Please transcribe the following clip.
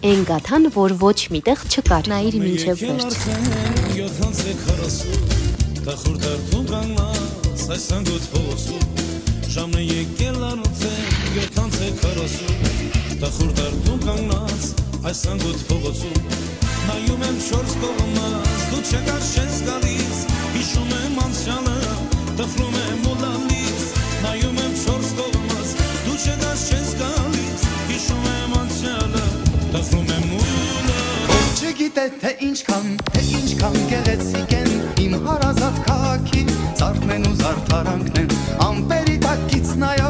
Են գաթան, որ ոչ միտեղ չկար, նայիր մինչև վերջ։ Ժամն է եկել արդեն 7:40 Տխուր դարձում կանգնած այս անգոտ փողոցում Նայում եմ չորս կողմս դու չկար չես գալիս Հիշում եմ անցյալը տխրում եմ ու լալիս Նայում եմ չորս կողմս դու չկար չես գալիս Հիշում եմ անցյալը տխրում եմ ու լալիս Չգիտե թե ինչքան գեղեցիկ են իմ հարազատ քաղաքի Զարդն են ու զարդարանքն են ամպերի տակից նայ